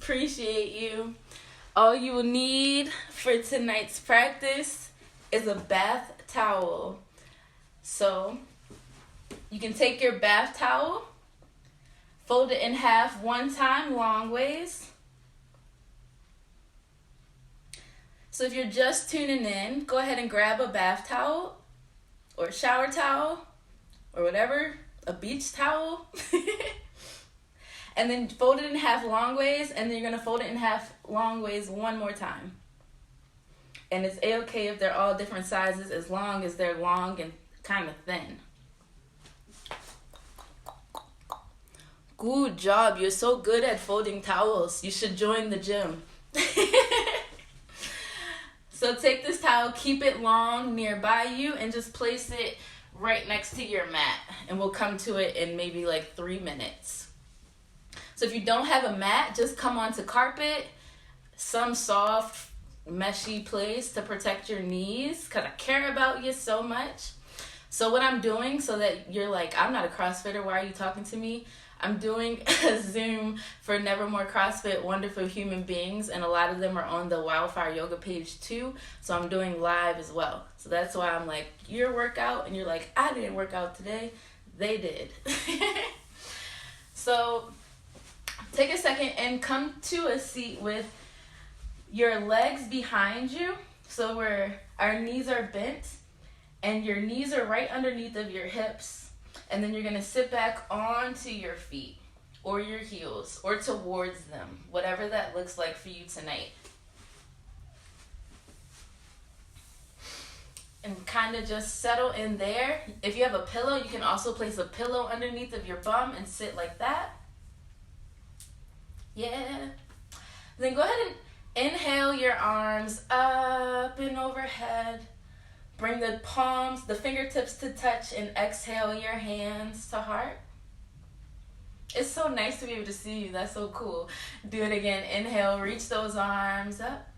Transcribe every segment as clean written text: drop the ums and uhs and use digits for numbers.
appreciate you. All you will need for tonight's practice is a bath towel. So you can take your bath towel, fold it in half one time long ways. So if you're just tuning in, go ahead and grab a bath towel or a shower towel or whatever, a beach towel. And then fold it in half long ways, and then you're going to fold it in half long ways one more time. And it's a-okay if they're all different sizes as long as they're long and kind of thin. Good job. You're so good at folding towels. You should join the gym. So take this towel, keep it long nearby you, and just place it right next to your mat. And we'll come to it in maybe like 3 minutes. So if you don't have a mat, just come onto carpet, some soft, meshy place to protect your knees, because I care about you so much. So what I'm doing, so that you're like, I'm not a CrossFitter, why are you talking to me? I'm doing a Zoom for Nevermore CrossFit Wonderful Human Beings, and a lot of them are on the Wildfire Yoga page too, so I'm doing live as well. So that's why I'm like, your workout, and you're like, I didn't work out today. They did. So take a second and come to a seat with your legs behind you, so where our knees are bent, and your knees are right underneath of your hips. And then you're going to sit back onto your feet or your heels or towards them, whatever that looks like for you tonight. And kind of just settle in there. If you have a pillow, you can also place a pillow underneath of your bum and sit like that. Yeah. Then go ahead and inhale your arms up and overhead. Bring the palms, the fingertips to touch, and exhale your hands to heart. It's so nice to be able to see you. That's so cool. Do it again. Inhale, reach those arms up.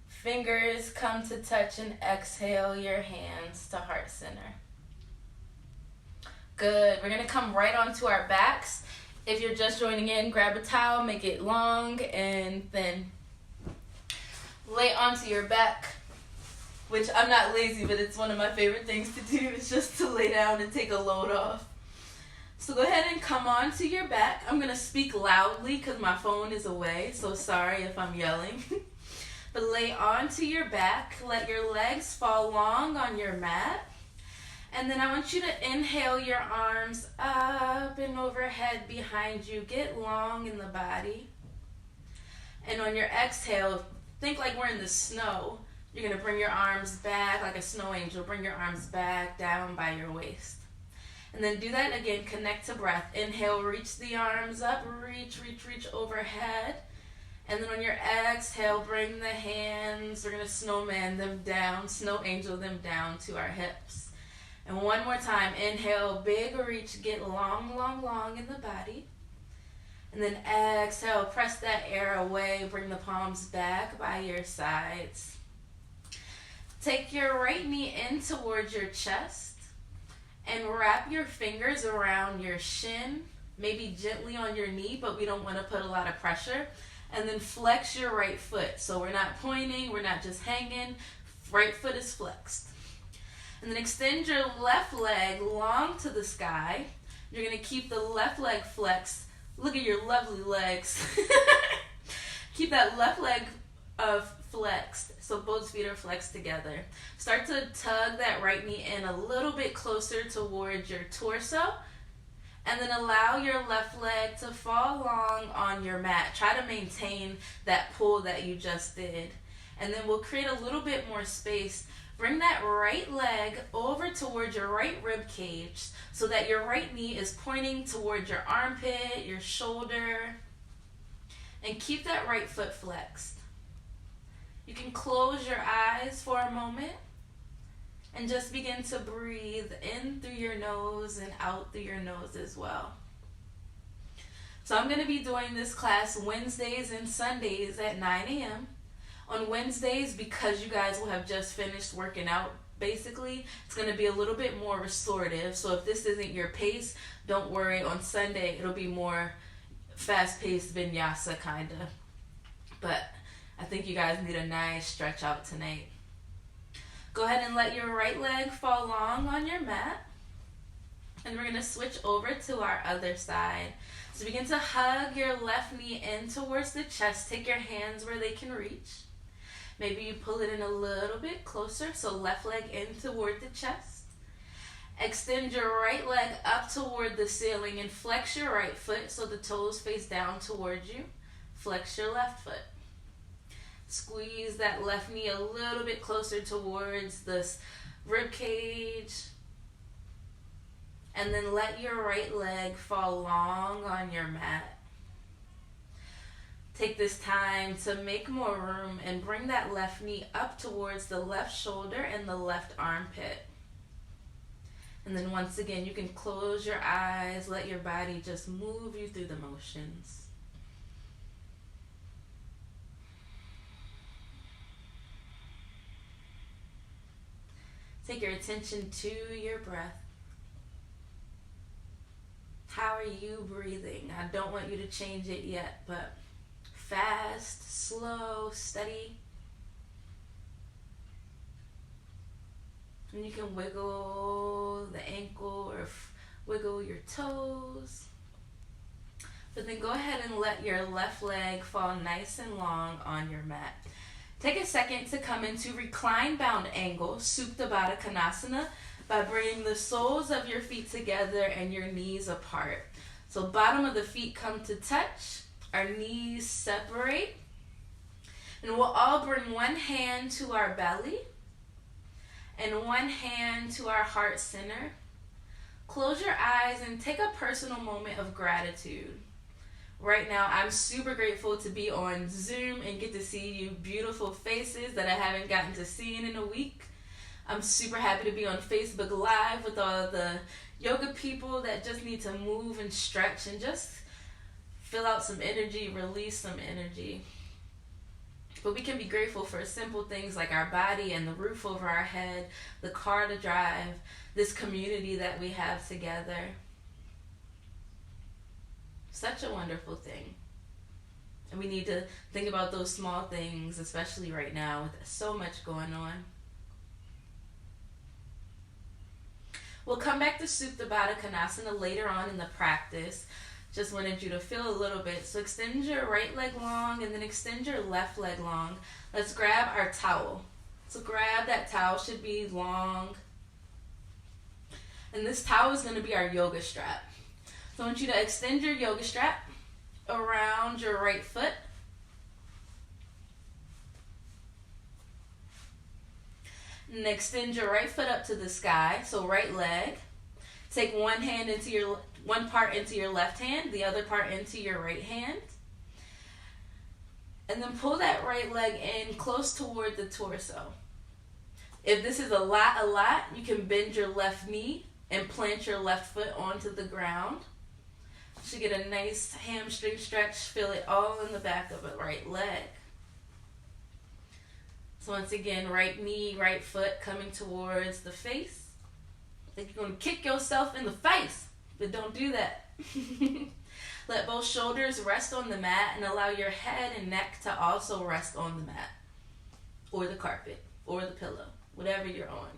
Fingers come to touch, and exhale your hands to heart center. Good. We're going to come right onto our backs. If you're just joining in, grab a towel, make it long and thin. Lay onto your back. Which I'm not lazy, but it's one of my favorite things to do, is just to lay down and take a load off. So go ahead and come onto your back. I'm going to speak loudly because my phone is away, so sorry if I'm yelling. But lay onto your back. Let your legs fall long on your mat. And then I want you to inhale your arms up and overhead behind you. Get long in the body. And on your exhale, think like we're in the snow. You're going to bring your arms back like a snow angel. Bring your arms back down by your waist. And then do that again. Connect to breath. Inhale, reach the arms up. Reach overhead. And then on your exhale, bring the hands. We're going to snowman them down. Snow angel them down to our hips. And one more time. Inhale, big reach. Get long in the body. And then exhale, press that air away. Bring the palms back by your sides. Take your right knee in towards your chest and wrap your fingers around your shin, maybe gently on your knee, but we don't want to put a lot of pressure. And then flex your right foot. So we're not pointing, we're not just hanging. Right foot is flexed. And then extend your left leg long to the sky. You're going to keep the left leg flexed. Look at your lovely legs. Keep that left leg flexed, so both feet are flexed together. Start to tug that right knee in a little bit closer towards your torso, and then allow your left leg to fall long on your mat. Try to maintain that pull that you just did, and then we'll create a little bit more space. Bring that right leg over towards your right rib cage so that your right knee is pointing towards your armpit, your shoulder, and keep that right foot flexed. You can close your eyes for a moment and just begin to breathe in through your nose and out through your nose as well. So I'm going to be doing this class Wednesdays and Sundays at 9 a.m. On Wednesdays, because you guys will have just finished working out, basically, it's going to be a little bit more restorative. So if this isn't your pace, don't worry. On Sunday, it'll be more fast-paced vinyasa kind of. But I think you guys need a nice stretch out tonight. Go ahead and let your right leg fall long on your mat. And we're going to switch over to our other side. So begin to hug your left knee in towards the chest. Take your hands where they can reach. Maybe you pull it in a little bit closer. So left leg in toward the chest. Extend your right leg up toward the ceiling and flex your right foot so the toes face down towards you. Flex your left foot. Squeeze that left knee a little bit closer towards this rib cage. And then let your right leg fall long on your mat. Take this time to make more room and bring that left knee up towards the left shoulder and the left armpit. And then once again, you can close your eyes, let your body just move you through the motions. Take your attention to your breath. How are you breathing? I don't want you to change it yet, but fast, slow, steady. And you can wiggle the ankle or wiggle your toes. But then go ahead and let your left leg fall nice and long on your mat. Take a second to come into recline bound angle, Supta Baddha Konasana, by bringing the soles of your feet together and your knees apart. So bottom of the feet come to touch, our knees separate, and we'll all bring one hand to our belly and one hand to our heart center. Close your eyes and take a personal moment of gratitude. Right now, I'm super grateful to be on Zoom and get to see you beautiful faces that I haven't gotten to see in a week. I'm super happy to be on Facebook Live with all the yoga people that just need to move and stretch and just fill out some energy, release some energy. But we can be grateful for simple things like our body and the roof over our head, the car to drive, this community that we have together. Such a wonderful thing. And we need to think about those small things, especially right now with so much going on. We'll come back to Supta Baddha Konasana later on in the practice. Just wanted you to feel a little bit. So extend your right leg long and then extend your left leg long. Let's grab our towel. So grab that towel, should be long. And this towel is going to be our yoga strap. So I want you to extend your yoga strap around your right foot. And extend your right foot up to the sky, so right leg. Take one part into your left hand, the other part into your right hand. And then pull that right leg in close toward the torso. If this is a lot, you can bend your left knee and plant your left foot onto the ground. You should get a nice hamstring stretch, feel it all in the back of the right leg. So once again, right knee, right foot coming towards the face. Like you're going to kick yourself in the face, but don't do that. Let both shoulders rest on the mat and allow your head and neck to also rest on the mat or the carpet or the pillow, whatever you're on.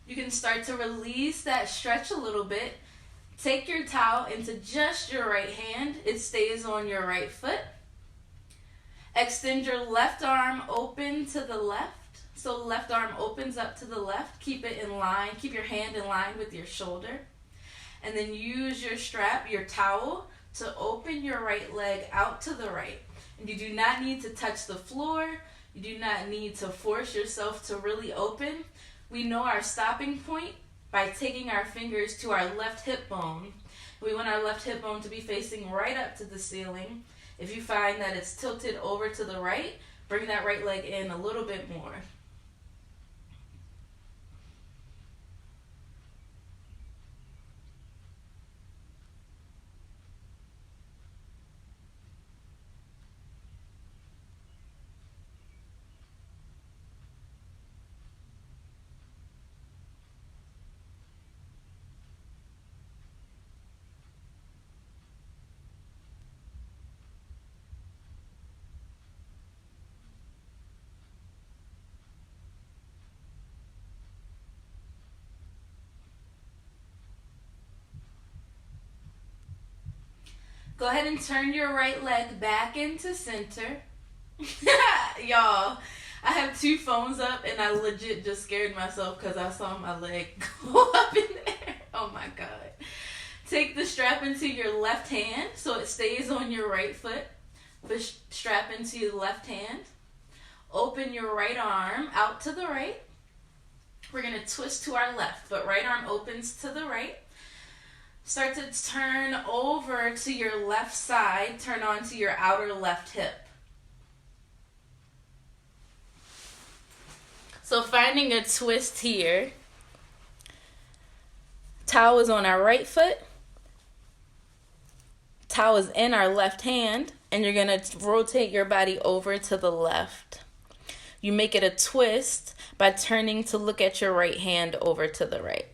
You can start to release that stretch a little bit. Take your towel into just your right hand. It stays on your right foot. Extend your left arm open to the left. So left arm opens up to the left. Keep it in line. Keep your hand in line with your shoulder. And then use your strap, your towel, to open your right leg out to the right. And you do not need to touch the floor. You do not need to force yourself to really open. We know our stopping point by taking our fingers to our left hip bone. We want our left hip bone to be facing right up to the ceiling. If you find that it's tilted over to the right, bring that right leg in a little bit more. Go ahead and turn your right leg back into center. Y'all, I have 2 phones up and I legit just scared myself because I saw my leg go up in there. Oh my God. Take the strap into your left hand so it stays on your right foot. Push strap into the left hand. Open your right arm out to the right. We're going to twist to our left, but right arm opens to the right. Start to turn over to your left side. Turn onto your outer left hip. So finding a twist here. Towel is on our right foot. Towel is in our left hand. And you're going to rotate your body over to the left. You make it a twist by turning to look at your right hand over to the right.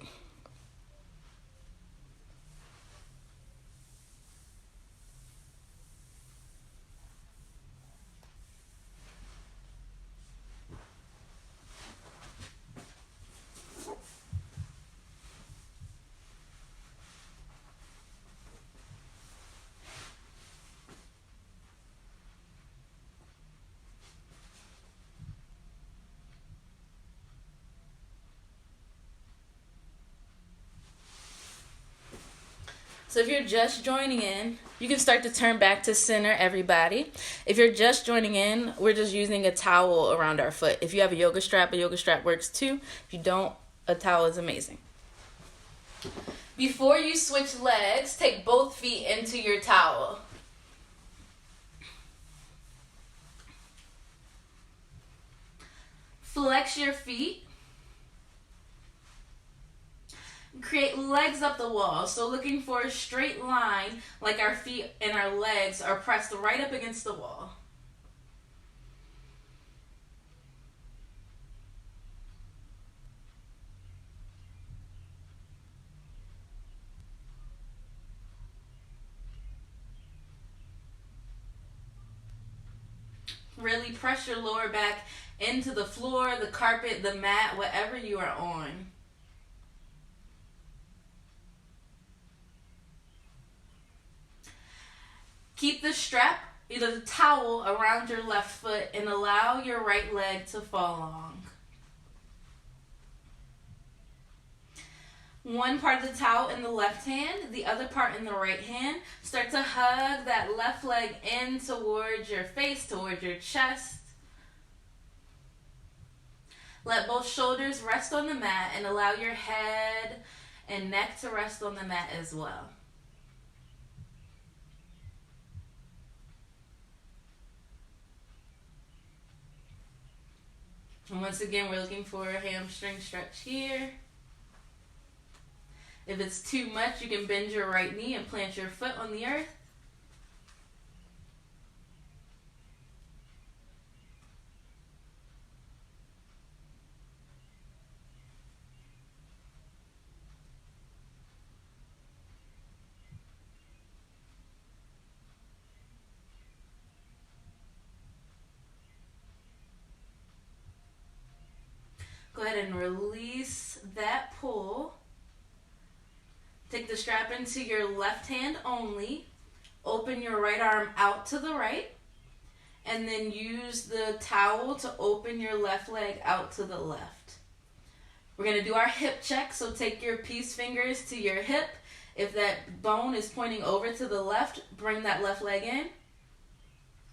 So if you're just joining in, you can start to turn back to center, everybody. If you're just joining in, we're just using a towel around our foot. If you have a yoga strap works too. If you don't, a towel is amazing. Before you switch legs, take both feet into your towel. Flex your feet. Create legs up the wall. So looking for a straight line, like our feet and our legs are pressed right up against the wall. Really press your lower back into the floor, the carpet, the mat, whatever you are on. Keep the strap, either the towel, around your left foot and allow your right leg to fall long. One part of the towel in the left hand, the other part in the right hand. Start to hug that left leg in towards your face, towards your chest. Let both shoulders rest on the mat and allow your head and neck to rest on the mat as well. And once again, we're looking for a hamstring stretch here. If it's too much, you can bend your right knee and plant your foot on the earth. Go ahead and release that pull. Take the strap into your left hand only. Open your right arm out to the right. And then use the towel to open your left leg out to the left. We're going to do our hip check. So take your peace fingers to your hip. If that bone is pointing over to the left, bring that left leg in.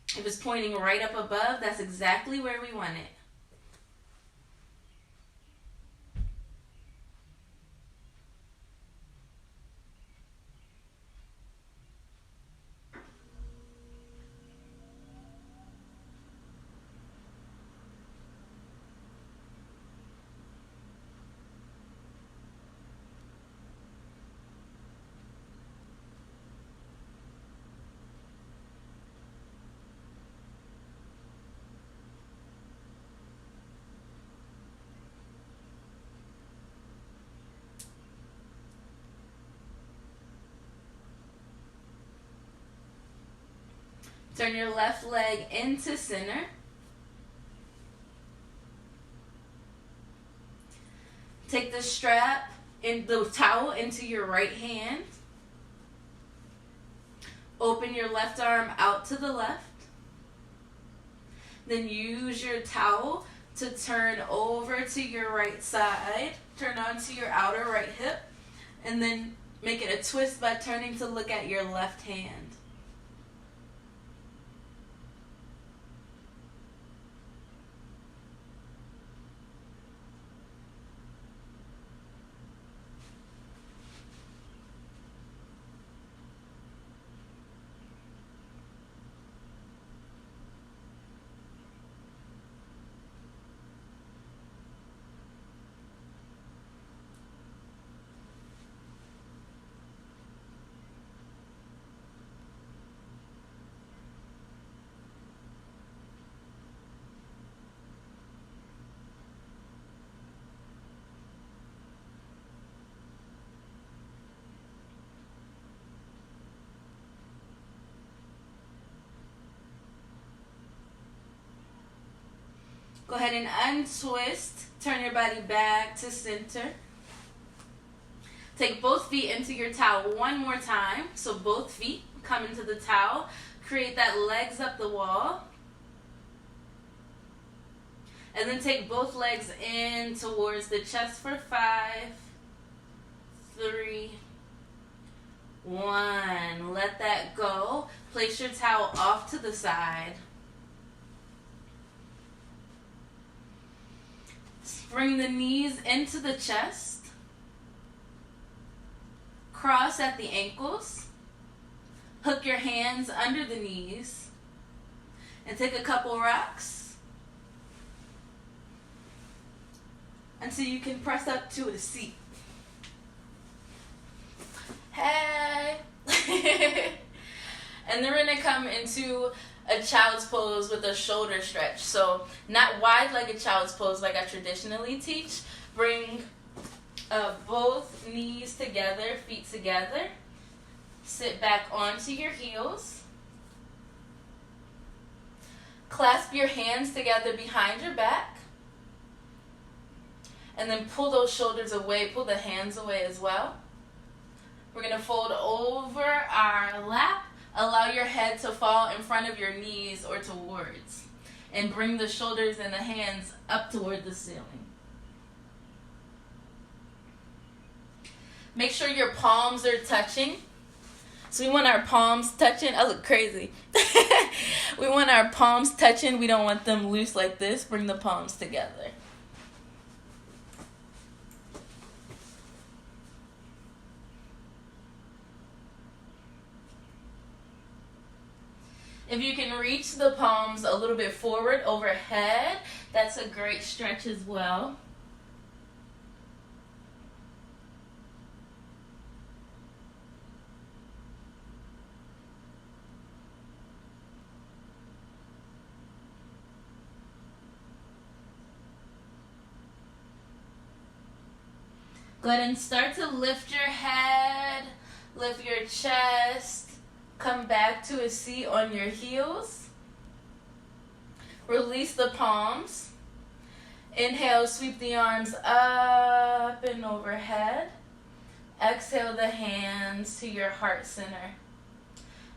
If it's pointing right up above, that's exactly where we want it. Turn your left leg into center. Take the strap and the towel into your right hand. Open your left arm out to the left. Then use your towel to turn over to your right side. Turn onto your outer right hip. And then make it a twist by turning to look at your left hand. Go ahead and untwist. Turn your body back to center. Take both feet into your towel one more time. So both feet come into the towel. Create that legs up the wall. And then take both legs in towards the chest for 5, 3, 1. Let that go. Place your towel off to the side. Bring the knees into the chest. Cross at the ankles. Hook your hands under the knees. And take a couple rocks until you can press up to a seat. Hey! And then we're going to come into a child's pose with a shoulder stretch. So not wide-legged child's pose like I traditionally teach. Bring both knees together, feet together. Sit back onto your heels. Clasp your hands together behind your back. And then pull those shoulders away. Pull the hands away as well. We're going to fold over our lap. Allow your head to fall in front of your knees or towards. And bring the shoulders and the hands up toward the ceiling. Make sure your palms are touching. So we want our palms touching. I look crazy. We want our palms touching. We don't want them loose like this. Bring the palms together. If you can reach the palms a little bit forward overhead, that's a great stretch as well. Go ahead and start to lift your head, lift your chest. Come back to a seat on your heels. Release the palms. Inhale, sweep the arms up and overhead. Exhale the hands to your heart center.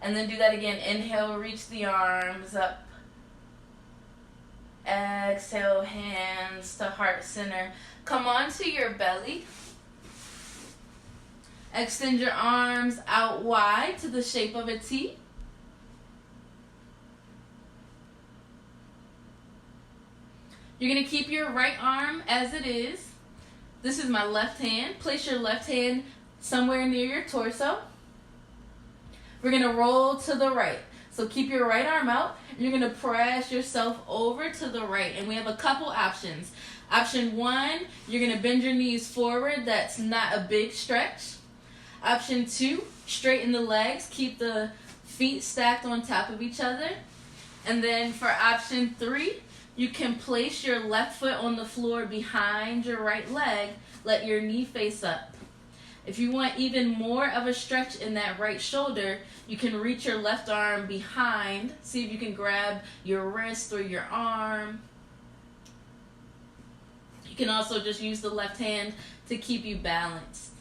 And then do that again. Inhale, reach the arms up. Exhale, hands to heart center. Come onto your belly. Extend your arms out wide to the shape of a T. You're going to keep your right arm as it is. This is my left hand. Place your left hand somewhere near your torso. We're going to roll to the right. So keep your right arm out. And you're going to press yourself over to the right. And we have a couple options. Option 1, you're going to bend your knees forward. That's not a big stretch. Option 2, straighten the legs. Keep the feet stacked on top of each other. And then for option 3, you can place your left foot on the floor behind your right leg. Let your knee face up. If you want even more of a stretch in that right shoulder, you can reach your left arm behind. See if you can grab your wrist or your arm. You can also just use the left hand to keep you balanced.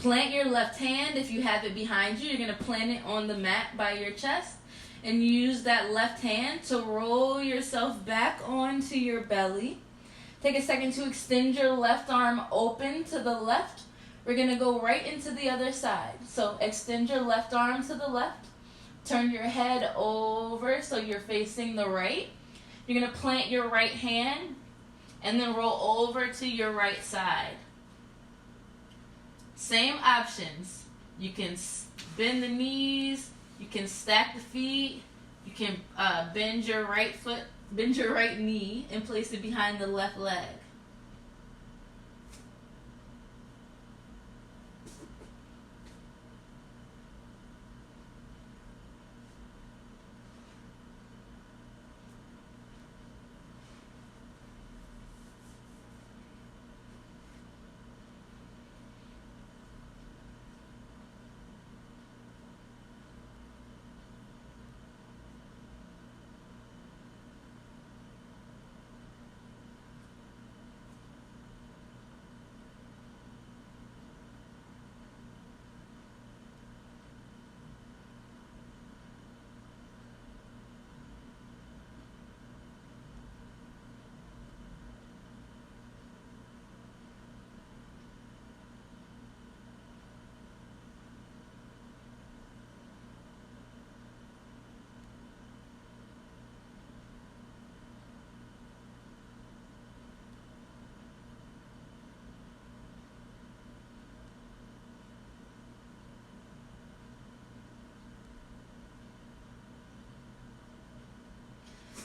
plant your left hand. If you have it behind you, you're going to plant it on the mat by your chest. And use that left hand to roll yourself back onto your belly. Take a second to extend your left arm open to the left. We're going to go right into the other side. So extend your left arm to the left. Turn your head over so you're facing the right. You're going to plant your right hand and then roll over to your right side. Same options. You can bend the knees. You can stack the feet. You can bend your right knee and place it behind the left leg.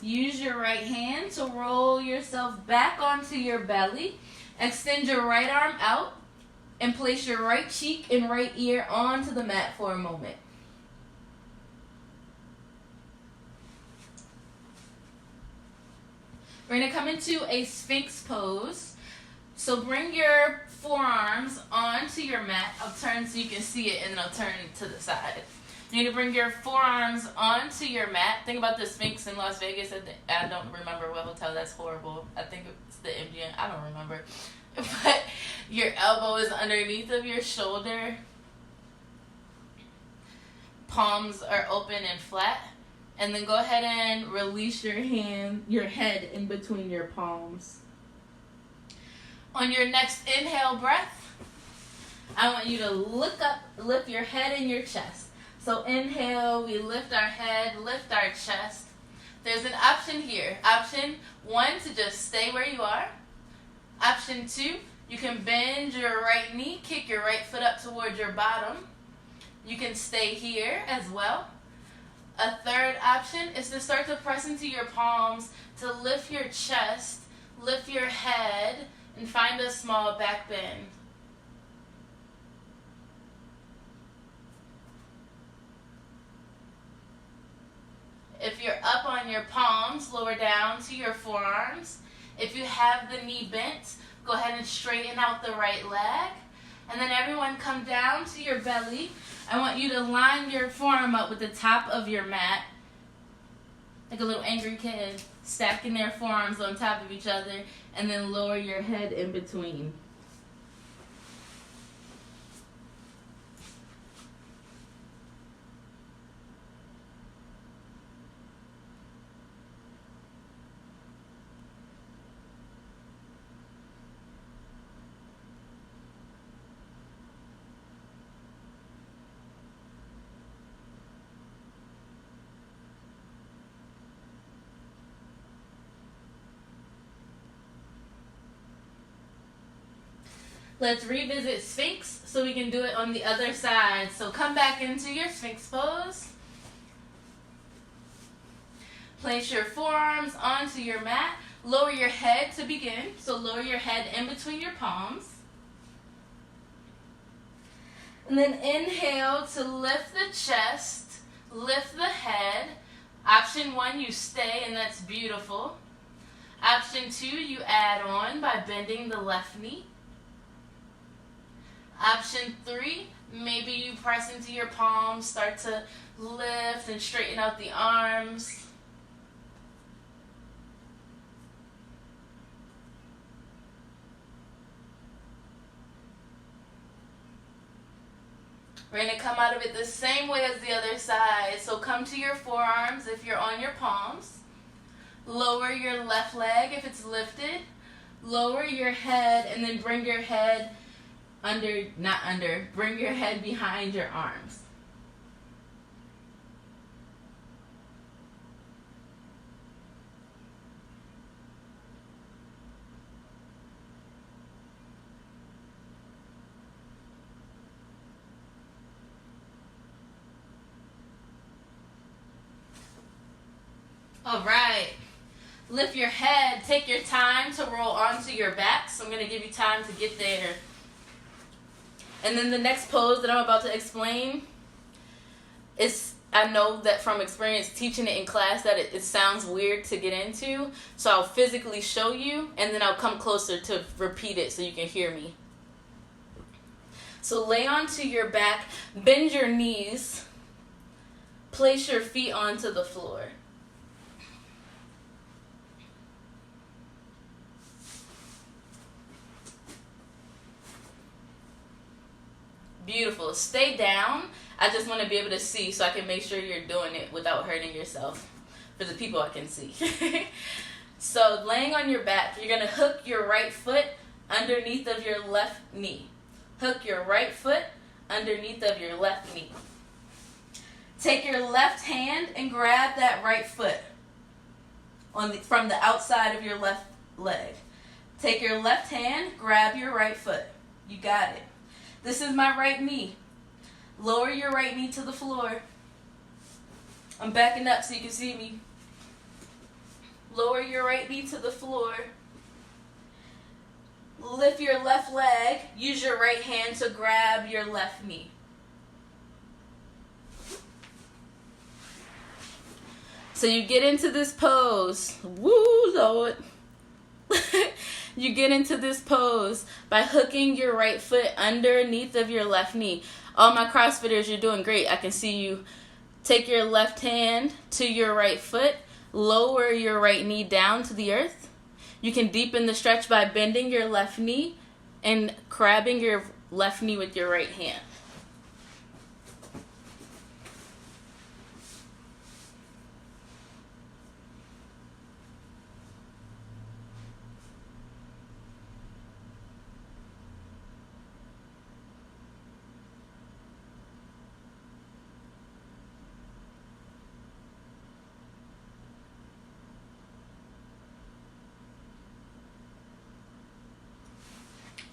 Use your right hand to roll yourself back onto your belly. Extend your right arm out and place your right cheek and right ear onto the mat for a moment. We're going to come into a Sphinx pose. So bring your forearms onto your mat. I'll turn so you can see it and then I'll turn to the side. You need to bring your forearms onto your mat. Think about the Sphinx in Las Vegas. I don't remember what hotel. That's horrible. I think it's the MGM. I don't remember. But your elbow is underneath of your shoulder. Palms are open and flat. And then go ahead and release your head in between your palms. On your next inhale breath, I want you to look up, lift your head and your chest. So inhale, we lift our head, lift our chest. There's an option here. Option 1, to just stay where you are. Option 2, you can bend your right knee, kick your right foot up towards your bottom. You can stay here as well. A third option is to start to press into your palms to lift your chest, lift your head, and find a small back bend. If you're up on your palms, lower down to your forearms. If you have the knee bent, go ahead and straighten out the right leg. And then everyone come down to your belly. I want you to line your forearm up with the top of your mat. Like a little angry kid, stacking their forearms on top of each other, and then lower your head in between. Let's revisit Sphinx so we can do it on the other side. So come back into your Sphinx pose. Place your forearms onto your mat. Lower your head to begin. So lower your head in between your palms. And then inhale to lift the chest, lift the head. Option 1, you stay, and that's beautiful. Option 2, you add on by bending the left knee. Option 3, maybe you press into your palms, start to lift and straighten out the arms. We're going to come out of it the same way as the other side. So come to your forearms if you're on your palms. Lower your left leg if it's lifted. Lower your head and then bring your head bring your head behind your arms. All right. Lift your head. Take your time to roll onto your back. So I'm going to give you time to get there. And then the next pose that I'm about to explain is, I know that from experience teaching it in class that it sounds weird to get into. So I'll physically show you and then I'll come closer to repeat it so you can hear me. So lay onto your back, bend your knees, place your feet onto the floor. Beautiful. Stay down. I just want to be able to see so I can make sure you're doing it without hurting yourself. For the people I can see. So laying on your back, you're going to hook your right foot underneath of your left knee. Hook your right foot underneath of your left knee. Take your left hand and grab that right foot from the outside of your left leg. Take your left hand, grab your right foot. You got it. This is my right knee. Lower your right knee to the floor. I'm backing up so you can see me. Lower your right knee to the floor. Lift your left leg. Use your right hand to grab your left knee. So you get into this pose. Woo, Lord. You get into this pose by hooking your right foot underneath of your left knee. All my CrossFitters, you're doing great. I can see you. Take your left hand to your right foot. Lower your right knee down to the earth. You can deepen the stretch by bending your left knee and grabbing your left knee with your right hand.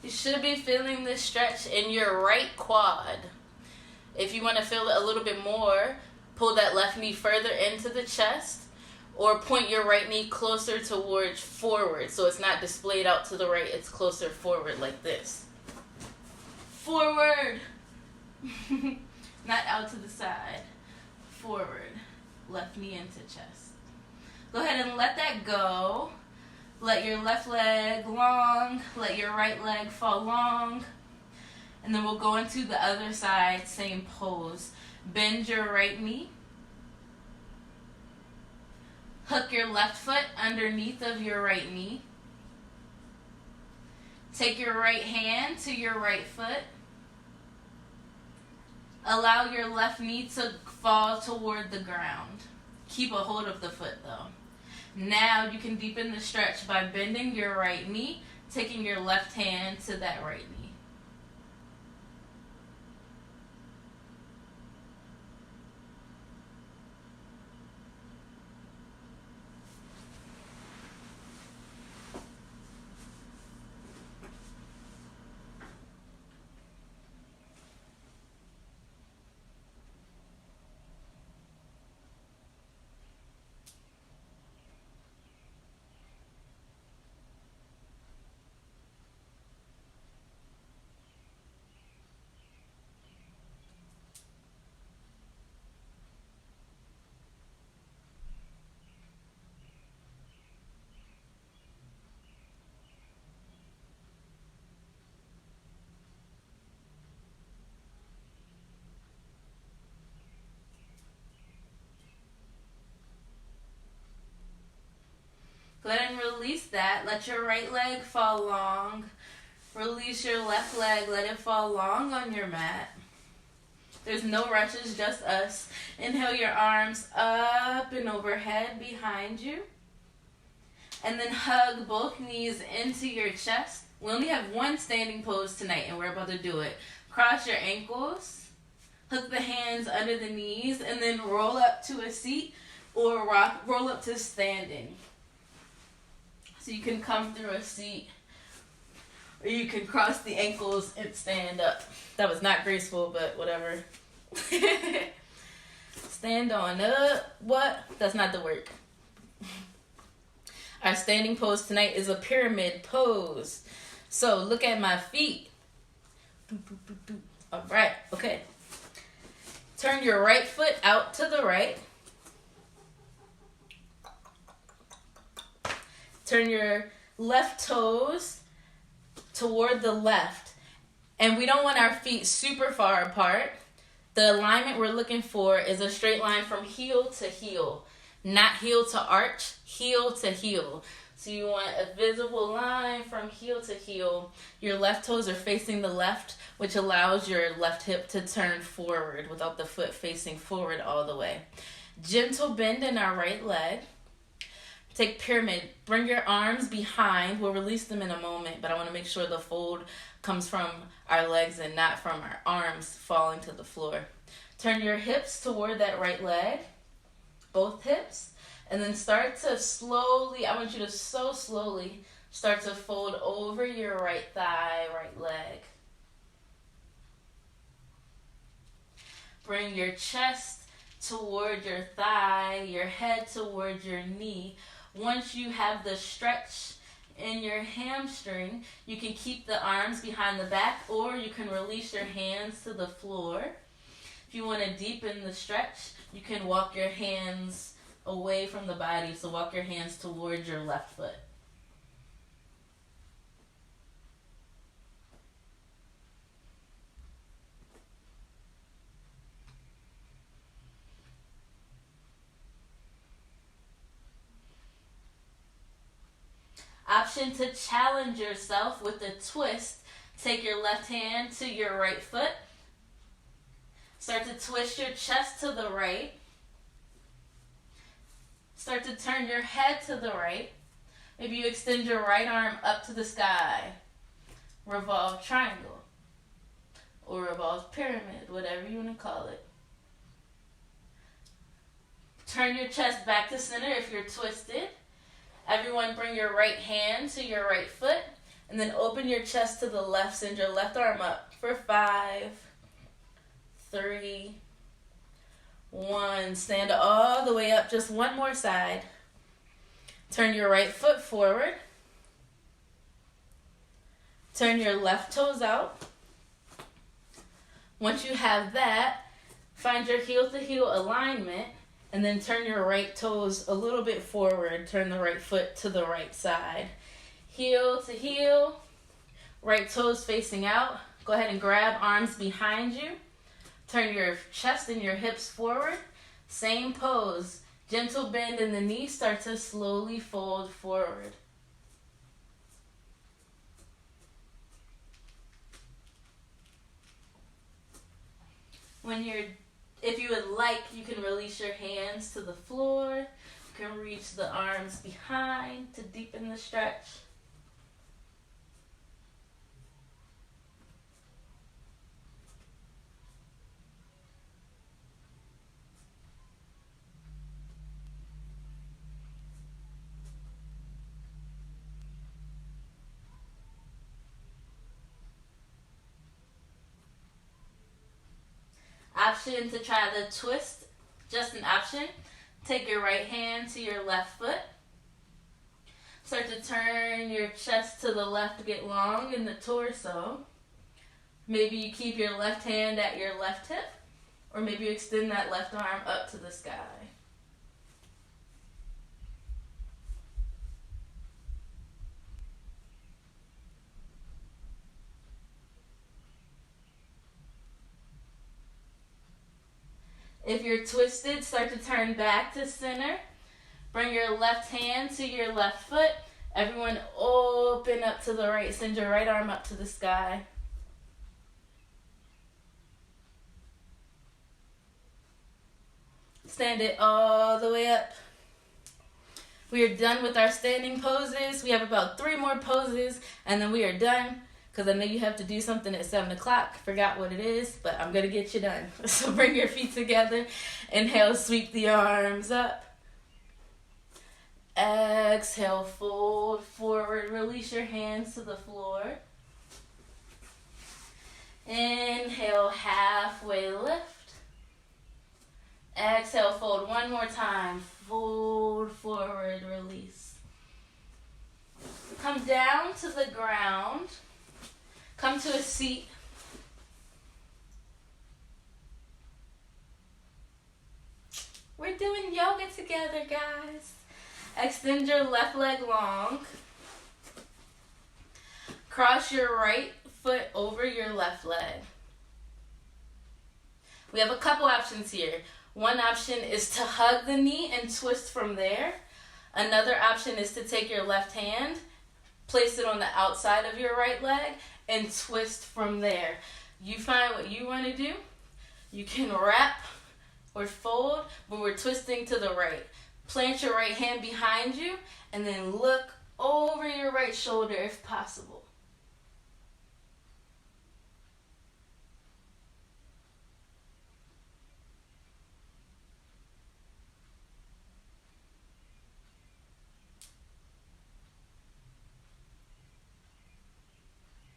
You should be feeling this stretch in your right quad. If you want to feel it a little bit more, pull that left knee further into the chest or point your right knee closer towards forward so it's not displayed out to the right, it's closer forward like this. Forward! Not out to the side. Forward. Left knee into chest. Go ahead and let that go. Let your left leg long, let your right leg fall long. And then we'll go into the other side, same pose. Bend your right knee. Hook your left foot underneath of your right knee. Take your right hand to your right foot. Allow your left knee to fall toward the ground. Keep a hold of the foot though. Now you can deepen the stretch by bending your right knee, taking your left hand to that right knee. Go ahead and release that. Let your right leg fall long. Release your left leg. Let it fall long on your mat. There's no rushes, just us. Inhale your arms up and overhead behind you. And then hug both knees into your chest. We only have one standing pose tonight, and we're about to do it. Cross your ankles. Hook the hands under the knees, and then roll up to a seat or roll up to standing. So you can come through a seat, or you can cross the ankles and stand up. That was not graceful, but whatever. Stand on up. What? That's not the work. Our standing pose tonight is a pyramid pose. So look at my feet. All right, okay. Turn your right foot out to the right. Turn your left toes toward the left. And we don't want our feet super far apart. The alignment we're looking for is a straight line from heel to heel. Not heel to arch, heel to heel. So you want a visible line from heel to heel. Your left toes are facing the left, which allows your left hip to turn forward without the foot facing forward all the way. Gentle bend in our right leg. Take pyramid. Bring your arms behind. We'll release them in a moment, but I want to make sure the fold comes from our legs and not from our arms falling to the floor. Turn your hips toward that right leg, both hips, and then start to slowly, I want you to so slowly start to fold over your right thigh, right leg. Bring your chest toward your thigh, your head toward your knee. Once you have the stretch in your hamstring, you can keep the arms behind the back, or you can release your hands to the floor. If you want to deepen the stretch, you can walk your hands away from the body. So walk your hands towards your left foot. Option to challenge yourself with a twist. Take your left hand to your right foot. Start to twist your chest to the right. Start to turn your head to the right. Maybe you extend your right arm up to the sky. Revolve triangle. Or revolve pyramid, whatever you want to call it. Turn your chest back to center if you're twisted. Everyone bring your right hand to your right foot, and then open your chest to the left. Send your left arm up for 5, 3, 1. Stand all the way up, just one more side. Turn your right foot forward. Turn your left toes out. Once you have that, find your heel to heel alignment. And then turn your right toes a little bit forward. Turn the right foot to the right side. Heel to heel. Right toes facing out. Go ahead and grab arms behind you. Turn your chest and your hips forward. Same pose. Gentle bend in the knees. Start to slowly fold forward. If you would like, you can release your hands to the floor. You can reach the arms behind to deepen the stretch. Option to try the twist, just an option. Take your right hand to your left foot. Start to turn your chest to the left to get long in the torso. Maybe you keep your left hand at your left hip, or maybe you extend that left arm up to the sky. If you're twisted, start to turn back to center. Bring your left hand to your left foot. Everyone open up to the right. Send your right arm up to the sky. Stand it all the way up. We are done with our standing poses. We have about 3 more poses, and then we are done. Because I know you have to do something at 7 o'clock. Forgot what it is, but I'm going to get you done. So bring your feet together. Inhale, sweep the arms up. Exhale, fold forward. Release your hands to the floor. Inhale, halfway lift. Exhale, fold one more time. Fold forward, release. Come down to the ground. Come to a seat. We're doing yoga together, guys. Extend your left leg long. Cross your right foot over your left leg. We have a couple options here. One option is to hug the knee and twist from there. Another option is to take your left hand, place it on the outside of your right leg, and twist from there. You find what you want to do. You can wrap or fold, but we're twisting to the right. Plant your right hand behind you, and then look over your right shoulder if possible.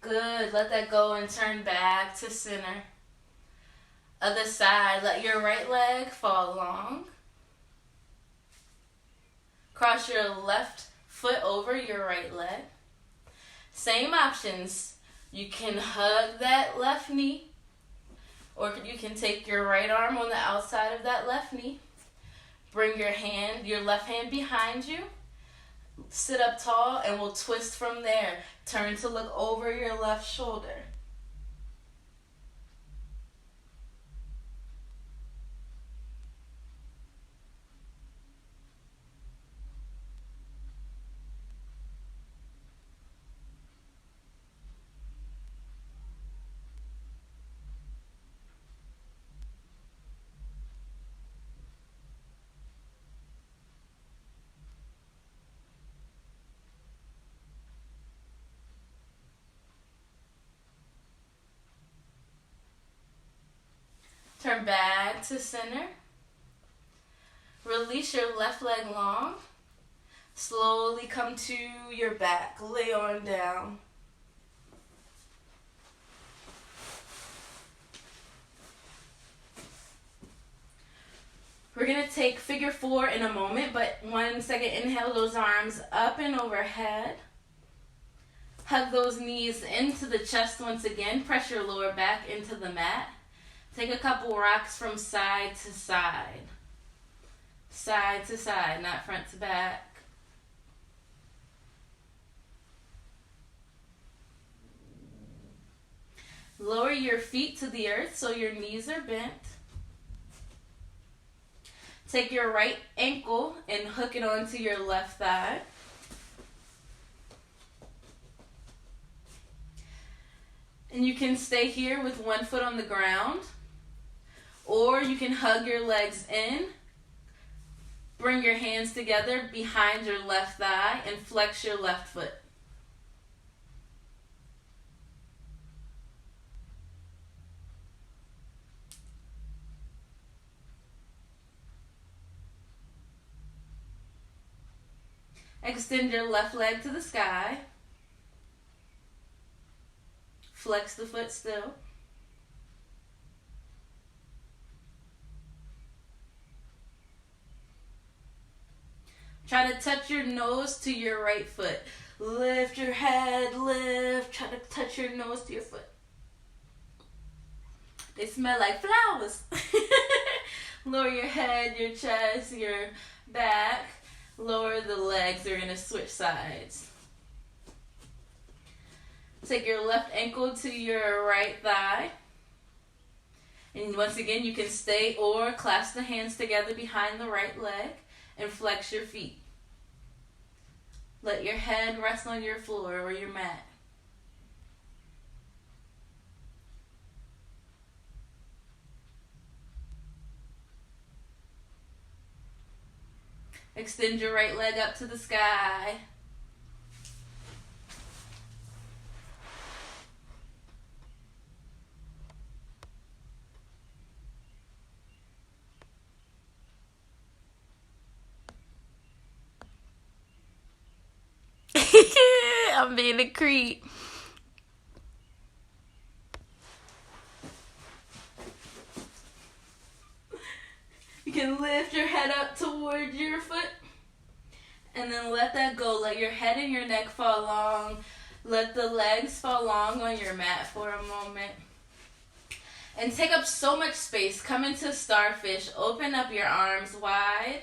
Good. Let that go and turn back to center. Other side. Let your right leg fall long. Cross your left foot over your right leg. Same options. You can hug that left knee, or you can take your right arm on the outside of that left knee. Bring your left hand behind you. Sit up tall, and we'll twist from there. Turn to look over your left shoulder. Turn back to center. Release your left leg long. Slowly come to your back. Lay on down. We're going to take figure 4 in a moment, but 1 second, inhale those arms up and overhead. Hug those knees into the chest once again. Press your lower back into the mat. Take a couple rocks from side to side. Side to side, not front to back. Lower your feet to the earth so your knees are bent. Take your right ankle and hook it onto your left thigh. And you can stay here with one foot on the ground. Or you can hug your legs in, bring your hands together behind your left thigh, and flex your left foot. Extend your left leg to the sky. Flex the foot still. Try to touch your nose to your right foot. Lift your head, lift. Try to touch your nose to your foot. They smell like flowers. Lower your head, your chest, your back. Lower the legs. They're going to switch sides. Take your left ankle to your right thigh. And once again, you can stay or clasp the hands together behind the right leg and flex your feet. Let your head rest on your floor or your mat. Extend your right leg up to the sky. I'm being a creep. You can lift your head up toward your foot and then let that go. Let your head and your neck fall long. Let the legs fall long on your mat for a moment. And take up so much space. Come into starfish. Open up your arms wide.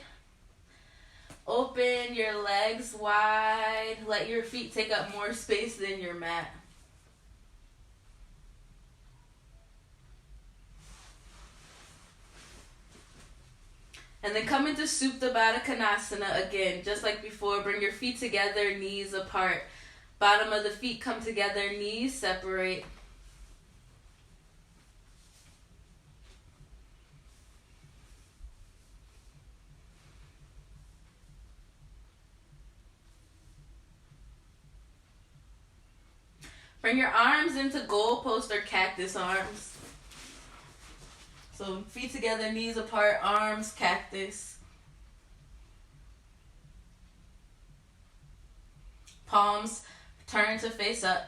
Open your legs wide. Let your feet take up more space than your mat. And then come into Supta Baddha Konasana again, just like before. Bring your feet together, knees apart. Bottom of the feet come together, knees separate. Bring your arms into goalpost or cactus arms. So feet together, knees apart, arms, cactus. Palms turn to face up.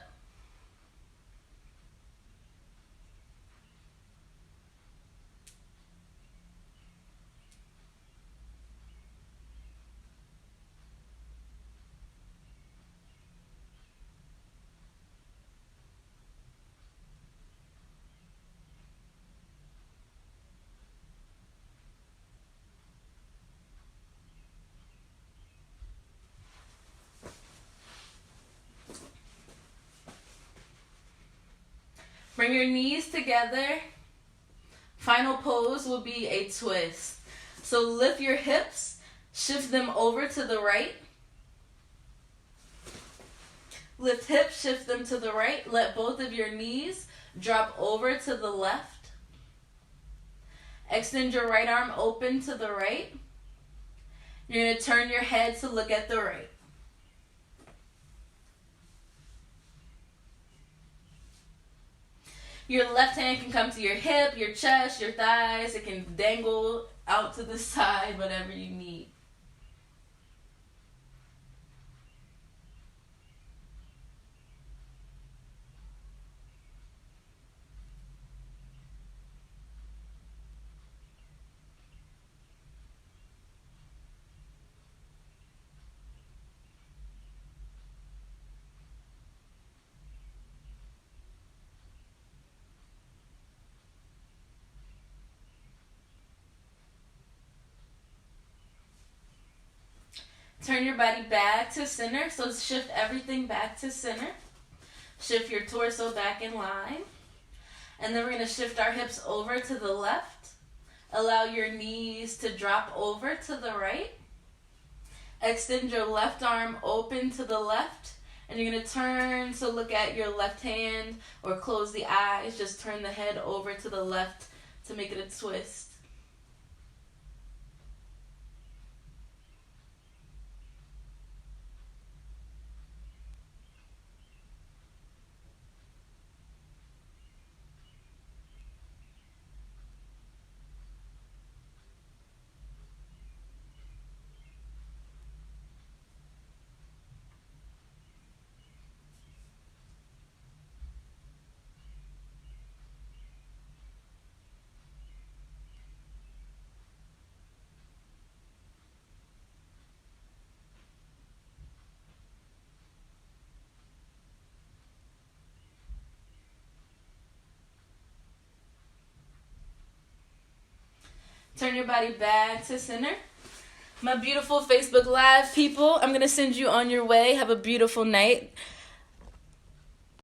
Bring your knees together. Final pose will be a twist. So lift your hips, shift them over to the right. Lift hips, shift them to the right. Let both of your knees drop over to the left. Extend your right arm open to the right. You're going to turn your head to look at the right. Your left hand can come to your hip, your chest, your thighs. It can dangle out to the side, whatever you need. Turn your body back to center. So shift everything back to center. Shift your torso back in line. And then we're going to shift our hips over to the left. Allow your knees to drop over to the right. Extend your left arm open to the left. And you're going to turn to look at your left hand or close the eyes. Just turn the head over to the left to make it a twist. Turn your body back to center. My beautiful Facebook Live people, I'm going to send you on your way. Have a beautiful night.